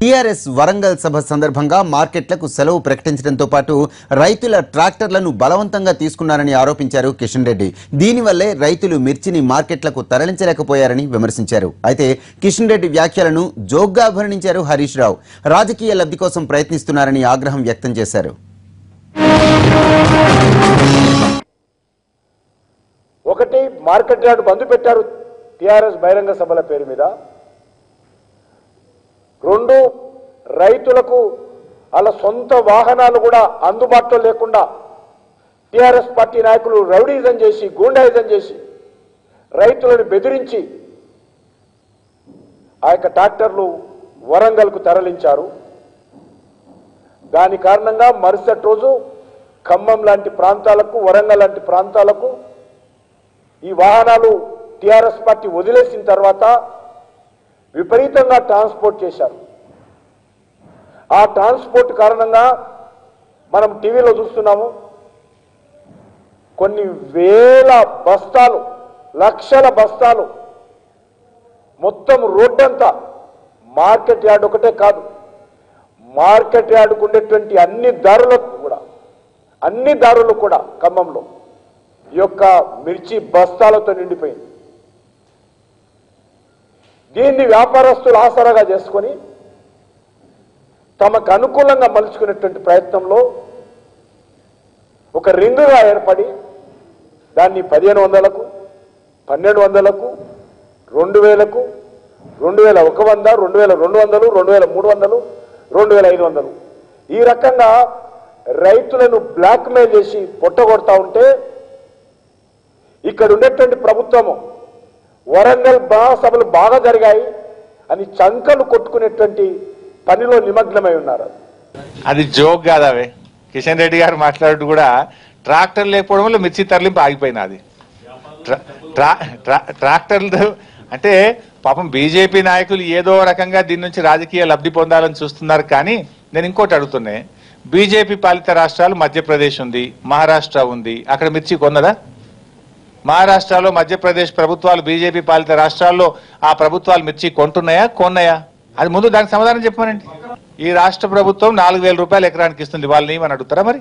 TRS Warangal సభ సందర్భంగా మార్కెట్లకు సెలవు ప్రకటించడంతో పాటు రైతుల ట్రాక్టర్లను బలవంతంగా తీసుకున్నారని ఆరోపించారు కిషన్ రెడ్డి. దీనివల్లే రైతులు మిర్చిని మార్కెట్లకు తరలించలేకపోయారని విమర్శించారు. అయితే కిషన్ రెడ్డి వ్యాఖ్యలను జోగ్గా అభివర్ణించారు హరీష్ రావు. రాజకీయ లబ్ధి కోసం ప్రయత్నిస్తున్నారని ఆగ్రహం వ్యక్తం చేశారు. ఒకటి, మార్కెట్ యార్డ్ బంద్ పెట్టారు టీఆర్ఎస్ బహిరంగ సభల పేరు మీద. రెండు, రైతులకు వాళ్ళ సొంత వాహనాలు కూడా అందుబాటులో లేకుండా టీఆర్ఎస్ పార్టీ నాయకులు రౌడీజం చేసి, గూండాయిజం చేసి రైతులను బెదిరించి ఆ యొక్క ట్రాక్టర్లు వరంగల్కు తరలించారు. దాని కారణంగా మరుసటి రోజు ఖమ్మం లాంటి ప్రాంతాలకు, వరంగల్ లాంటి ప్రాంతాలకు ఈ వాహనాలు టీఆర్ఎస్ పార్టీ వదిలేసిన తర్వాత విపరీతంగా ట్రాన్స్పోర్ట్ చేశారు. ఆ ట్రాన్స్పోర్ట్ కారణంగా మనం టీవీలో చూస్తున్నాము, కొన్ని వేల బస్తాలు, లక్షల బస్తాలు మొత్తం రోడ్డంతా, మార్కెట్ యార్డ్ ఒకటే కాదు, మార్కెట్ యార్డుకు ఉండేటువంటి అన్ని దారులు కూడా ఖమ్మంలో ఈ యొక్క మిర్చి బస్తాలతో నిండిపోయింది. దీన్ని వ్యాపారస్తులు ఆసరాగా చేసుకొని తమకు అనుకూలంగా మలుచుకునేటువంటి ప్రయత్నంలో ఒక రింగుగా ఏర్పడి దాన్ని 1500కు, 1200కు, 2000కు, 2100, 2200, 2300, 2500 ఈ రకంగా రైతులను బ్లాక్మెయిల్ చేసి పొట్టగొడతా ఉంటే ఇక్కడ ఉండేటువంటి ప్రభుత్వము వరంగల్ మహాసభలు బాగా జరిగాయి అని చంకలు కొట్టుకునేటువంటి పనిలో నిమగ్నమై ఉన్నారు. అది జోక్ కాదు. అవే కిషన్ రెడ్డి గారు మాట్లాడుతూ కూడా ట్రాక్టర్ లేకపోవడం వల్ల మిర్చి తరలింపు ఆగిపోయినది. ట్రాక్టర్లు అంటే పాపం బీజేపీ నాయకులు ఏదో రకంగా దీని నుంచి రాజకీయ లబ్ధి పొందాలని చూస్తున్నారు. కానీ నేను ఇంకోటి అడుగుతున్నాయి, బీజేపీ పాలిత రాష్ట్రాలు మధ్యప్రదేశ్ ఉంది, మహారాష్ట్ర ఉంది, అక్కడ మిర్చి కొన్నదా? మహారాష్ట్రలో మధ్యప్రదేశ్ ప్రభుత్వాలు, బీజేపీ పాలిత రాష్ట్రాల్లో ఆ ప్రభుత్వాలు మిర్చి కొన్నాయా? అది ముందు దానికి సమాధానం చెప్పమనండి. ఈ రాష్ట్ర ప్రభుత్వం 4000 రూపాయలు ఎకరానికి ఇస్తుంది, వాళ్ళని ఏమని అడుగుతారా మరి?